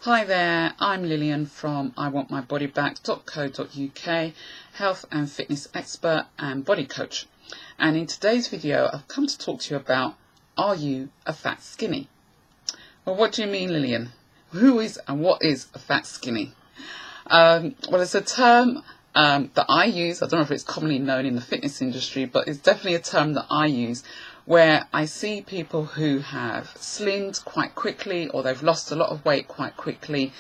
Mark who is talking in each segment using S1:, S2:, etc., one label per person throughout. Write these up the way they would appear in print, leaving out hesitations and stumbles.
S1: Hi there, I'm Lillian from iwantmybodyback.co.uk, health and fitness expert and body coach. And in today's video, I've come to talk to you about, are you a fat skinny? Well, what do you mean, Lillian? Who is and what is a fat skinny? Well, it's a term that I use. I don't know if it's commonly known in the fitness industry, but it's definitely a term that I use where I see people who have slimmed quite quickly, or they've lost a lot of weight quite quickly,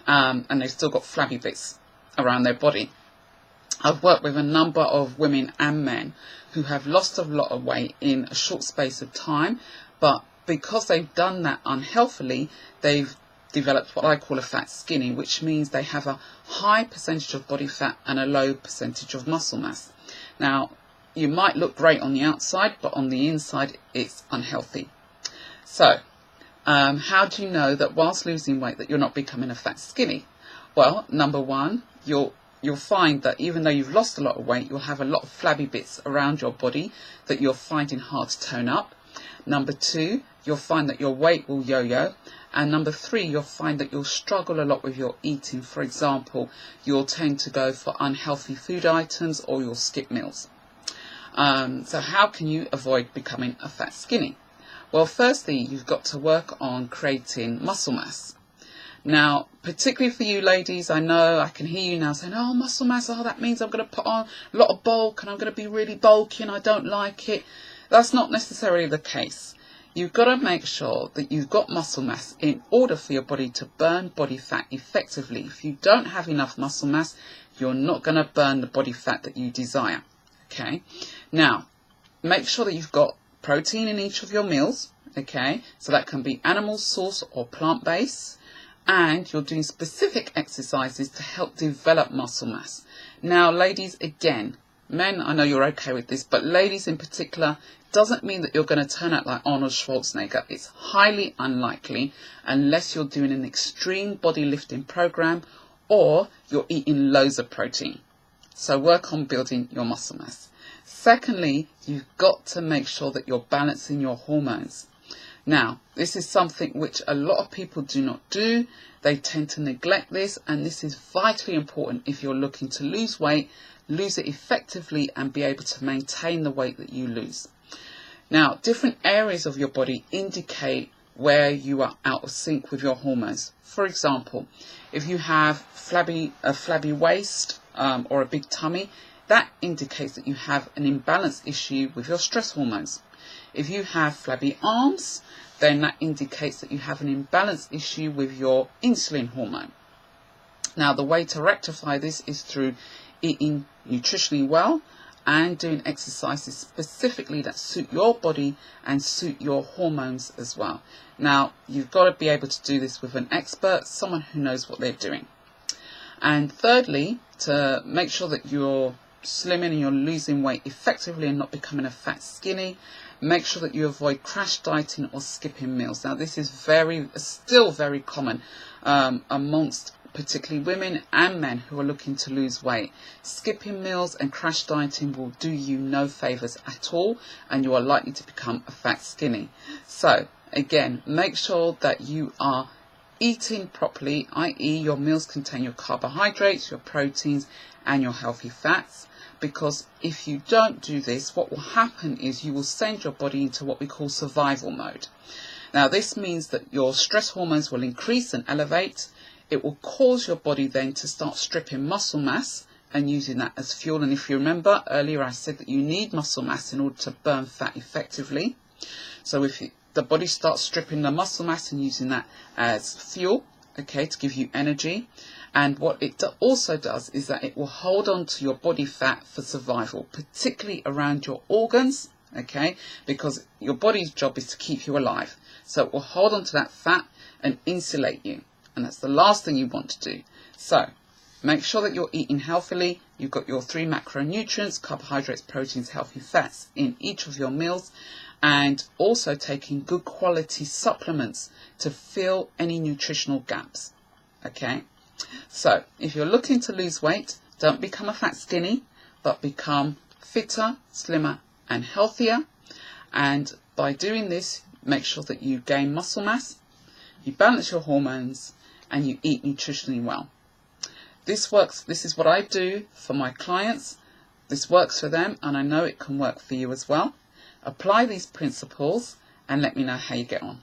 S1: and they've still got flabby bits around their body. I've worked with a number of women and men who have lost a lot of weight in a short space of time, but because they've done that unhealthily, they've developed what I call a fat skinny, which means they have a high percentage of body fat and a low percentage of muscle mass. Now, you might look great on the outside, but on the inside, it's unhealthy. So, how do you know that whilst losing weight that you're not becoming a fat skinny? Well, number one, you'll find that even though you've lost a lot of weight, you'll have a lot of flabby bits around your body that you're finding hard to tone up. Number two, you'll find that your weight will yo-yo. And number three, you'll find that you'll struggle a lot with your eating. For example, you'll tend to go for unhealthy food items, or you'll skip meals. So how can you avoid becoming a fat skinny? Well, firstly, you've got to work on creating muscle mass. Now, particularly for you ladies, I know I can hear you now saying, oh, muscle mass, oh, that means I'm going to put on a lot of bulk and I'm going to be really bulky and I don't like it. That's not necessarily the case. You've got to make sure that you've got muscle mass in order for your body to burn body fat effectively. If you don't have enough muscle mass, you're not going to burn the body fat that you desire. Okay, now make sure that you've got protein in each of your meals. Okay, so that can be animal source or plant-based, and you're doing specific exercises to help develop muscle mass. Now, ladies, again, men, I know you're okay with this, but ladies in particular, doesn't mean that you're going to turn out like Arnold Schwarzenegger. It's highly unlikely unless you're doing an extreme body lifting program or you're eating loads of protein. So work on building your muscle mass. Secondly, you've got to make sure that you're balancing your hormones. Now, this is something which a lot of people do not do. They tend to neglect this, and this is vitally important if you're looking to lose weight, lose it effectively, and be able to maintain the weight that you lose. Now, different areas of your body indicate where you are out of sync with your hormones. For example, if you have a flabby waist or a big tummy, that indicates that you have an imbalance issue with your stress hormones. If you have flabby arms, then that indicates that you have an imbalance issue with your insulin hormone. Now, the way to rectify this is through eating nutritionally well and doing exercises specifically that suit your body and suit your hormones as well. Now, you've got to be able to do this with an expert, someone who knows what they're doing. And thirdly, to make sure that you're slimming and you're losing weight effectively and not becoming a fat skinny, make sure that you avoid crash dieting or skipping meals. Now, this is still very common amongst particularly women and men who are looking to lose weight. Skipping meals and crash dieting will do you no favors at all, and you are likely to become a fat skinny. So again, make sure that you are eating properly, i.e. your meals contain your carbohydrates, your proteins and your healthy fats, because if you don't do this, what will happen is you will send your body into what we call survival mode. Now, this means that your stress hormones will increase and elevate. It will cause your body then to start stripping muscle mass and using that as fuel. And if you remember earlier, I said that you need muscle mass in order to burn fat effectively. So if the body starts stripping the muscle mass and using that as fuel, okay, to give you energy. And what it also does is that it will hold on to your body fat for survival, particularly around your organs, okay, because your body's job is to keep you alive. So it will hold on to that fat and insulate you. And that's the last thing you want to do. So make sure that you're eating healthily. You've got your 3 macronutrients, carbohydrates, proteins, healthy fats in each of your meals, and also taking good quality supplements to fill any nutritional gaps. Okay, so if you're looking to lose weight, don't become a fat skinny, but become fitter, slimmer and healthier. And by doing this, make sure that you gain muscle mass, you balance your hormones, and you eat nutritionally well. This works. This is what I do for my clients. This works for them, and I know it can work for you as well. Apply these principles and let me know how you get on.